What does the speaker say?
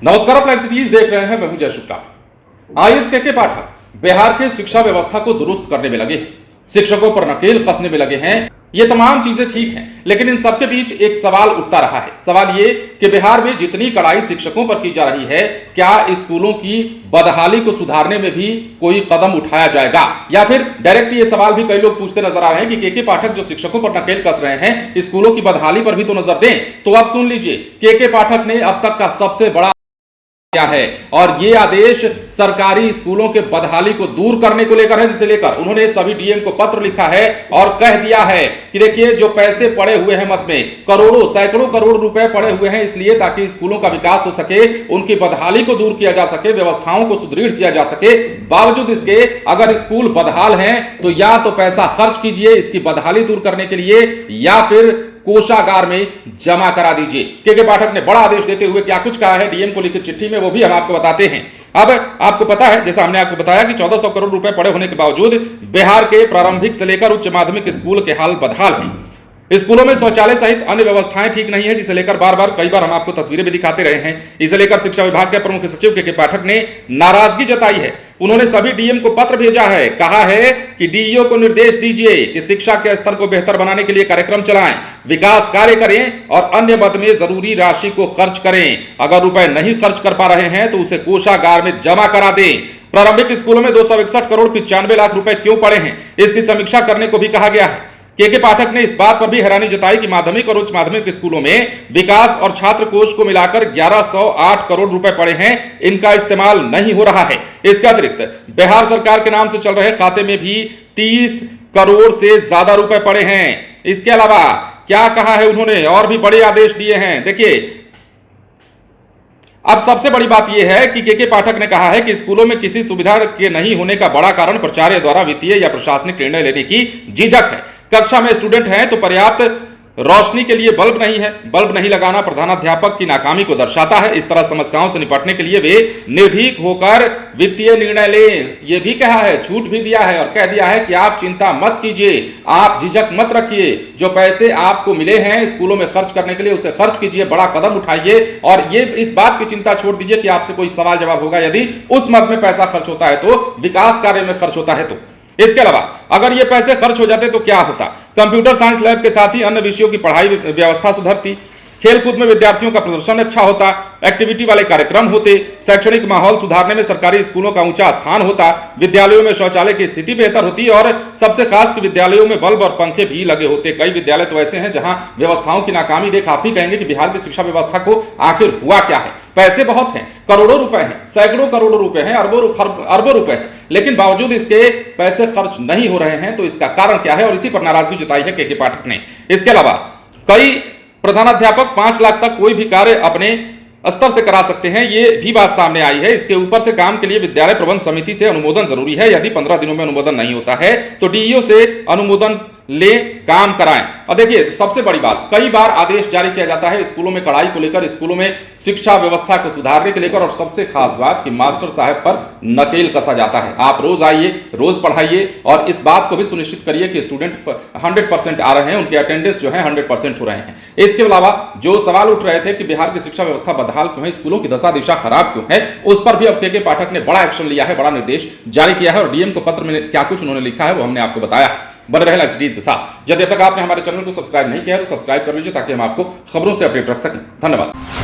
नमस्कार, आप live cities देख रहे हैं। मैं हूं जय शुक्ला। आईएएस के पाठक बिहार के शिक्षा व्यवस्था को दुरुस्त करने में लगे, शिक्षकों पर नकेल कसने में लगे हैं। ये तमाम चीजें ठीक हैं, लेकिन इन सबके बीच एक सवाल उठता रहा है। सवाल ये कि बिहार में जितनी कड़ाई शिक्षकों पर की जा रही है, क्या स्कूलों की बदहाली को सुधारने में भी कोई कदम उठाया जाएगा, या फिर डायरेक्ट ये सवाल भी कई लोग पूछते नजर आ रहे हैं कि के पाठक जो शिक्षकों पर नकेल कस रहे हैं, स्कूलों की बदहाली पर भी तो नजर दें। तो आप सुन लीजिए, के पाठक ने अब तक का सबसे बड़ा क्या है, और ये आदेश सरकारी स्कूलों के बदहाली को दूर करने को लेकर है, जिसे लेकर उन्होंने सभी डीएम को पत्र लिखा है और कह दिया है कि देखिए, जो पैसे पड़े हुए हैं मद में, करोड़ों सैकड़ों करोड़ रुपए पड़े हुए हैं, इसलिए ताकि स्कूलों का विकास हो सके, उनकी बदहाली को दूर किया जा सके, व्यवस्थाओं को सुदृढ़ किया जा सके। बावजूद इसके अगर स्कूल बदहाल हैं तो या तो पैसा खर्च कीजिए इसकी बदहाली दूर करने के लिए, या फिर कोषागार में जमा करा दीजिए। के पाठक ने बड़ा आदेश देते हुए क्या कुछ कहा है डीएम को लिखित चिट्ठी में, वो भी हम आपको बताते हैं। अब आपको पता है, जैसा हमने आपको बताया कि 1400 करोड़ रुपए पड़े होने के बावजूद बिहार के प्रारंभिक से लेकर उच्च माध्यमिक स्कूल के हाल बदहाल हैं। स्कूलों में शौचालय सहित अन्य व्यवस्थाएं ठीक नहीं है, जिसे लेकर कई बार हम आपको तस्वीरें भी दिखाते रहे हैं। इसे लेकर शिक्षा विभाग के प्रमुख सचिव के पाठक ने नाराजगी जताई है। उन्होंने सभी डीएम को पत्र भेजा है, कहा है कि डीईओ को निर्देश दीजिए कि शिक्षा के स्तर को बेहतर बनाने के लिए कार्यक्रम चलाएं, विकास कार्य करें और अन्य मद में जरूरी राशि को खर्च करें। अगर रुपए नहीं खर्च कर पा रहे हैं तो उसे कोषागार में जमा करा दें। प्रारंभिक स्कूलों में 261 करोड़ 95 लाख रुपए क्यों पड़े हैं, इसकी समीक्षा करने को भी कहा गया है। के पाठक ने इस बात पर भी हैरानी जताई कि माध्यमिक और उच्च माध्यमिक स्कूलों में विकास और छात्र कोष को मिलाकर 1108 करोड़ रुपए पड़े हैं, इनका इस्तेमाल नहीं हो रहा है। इसके अतिरिक्त बिहार सरकार के नाम से चल रहे खाते में भी 30 करोड़ से ज्यादा रुपए पड़े हैं। इसके अलावा क्या कहा है उन्होंने, और भी बड़े आदेश दिए हैं। देखिए, अब सबसे बड़ी बात यह है कि के पाठक ने कहा है कि स्कूलों में किसी सुविधा के नहीं होने का बड़ा कारण प्राचार्य द्वारा वित्तीय या प्रशासनिक निर्णय लेने की झिझक है। कक्षा में स्टूडेंट हैं तो पर्याप्त रोशनी के लिए बल्ब नहीं है, बल्ब नहीं लगाना प्रधानाध्यापक की नाकामी को दर्शाता है। इस तरह समस्याओं से निपटने के लिए वे निर्भीक होकर वित्तीय निर्णय लें, यह भी कहा है, छूट भी दिया है और कह दिया है कि आप चिंता मत कीजिए, आप झिझक मत रखिए, जो पैसे आपको मिले हैं स्कूलों में खर्च करने के लिए उसे खर्च कीजिए, बड़ा कदम उठाइए, और ये इस बात की चिंता छोड़ दीजिए कि आपसे कोई सवाल जवाब होगा यदि उस मद में पैसा खर्च होता है तो, विकास कार्य में खर्च होता है तो। इसके अलावा अगर ये पैसे खर्च हो जाते तो क्या होता, कंप्यूटर साइंस लैब के साथ ही अन्य विषयों की पढ़ाई व्यवस्था सुधरती, खेलकूद में विद्यार्थियों का प्रदर्शन अच्छा होता, एक्टिविटी वाले कार्यक्रम होते, शैक्षणिक माहौल सुधारने में सरकारी स्कूलों का ऊंचा स्थान होता, विद्यालयों में शौचालय की स्थिति बेहतर होती, और सबसे खास कि विद्यालयों में बल्ब और पंखे भी लगे होते। कई विद्यालय तो ऐसे हैं जहां व्यवस्थाओं की नाकामी देख आप ही कहेंगे कि बिहार की शिक्षा व्यवस्था को आखिर हुआ क्या है। पैसे बहुत हैं, करोड़ों रुपए हैं, सैकड़ों करोड़ों रुपए हैं, अरबों रुपए हैं, लेकिन बावजूद इसके पैसे खर्च नहीं हो रहे हैं। तो इसका कारण क्या है, और इसी पर नाराजगी जताई है के पाठक ने। इसके अलावा कई प्रधानाध्यापक 5 लाख तक कोई भी कार्य अपने स्तर से करा सकते हैं, ये भी बात सामने आई है। इसके ऊपर से काम के लिए विद्यालय प्रबंध समिति से अनुमोदन जरूरी है। यदि 15 दिनों में अनुमोदन नहीं होता है तो डीईओ से अनुमोदन ले, काम कराएं। और देखिए, सबसे बड़ी बात, कई बार आदेश जारी किया जाता है स्कूलों में कड़ाई को लेकर, स्कूलों में शिक्षा व्यवस्था को सुधारने के लेकर, और सबसे खास बात कि मास्टर साहब पर नकेल कसा जाता है। आप रोज आइए, रोज पढ़ाइए, और इस बात को भी सुनिश्चित करिए कि स्टूडेंट 100% आ रहे हैं, उनके अटेंडेंस जो है 100% हो रहे हैं। इसके अलावा जो सवाल उठ रहे थे कि बिहार की शिक्षा व्यवस्था बदहाल क्यों है, स्कूलों की दशा दिशा खराब क्यों है, उस पर भी अब के पाठक ने बड़ा एक्शन लिया है, बड़ा निर्देश जारी किया है, और डीएम को पत्र में क्या कुछ उन्होंने लिखा है वो हमने आपको बताया। बने रहे लाइव सिटीज के साथ। यदि अब तक आपने हमारे चैनल को सब्सक्राइब नहीं किया है तो सब्सक्राइब कर लीजिए, ताकि हम आपको खबरों से अपडेट रख सकें। धन्यवाद।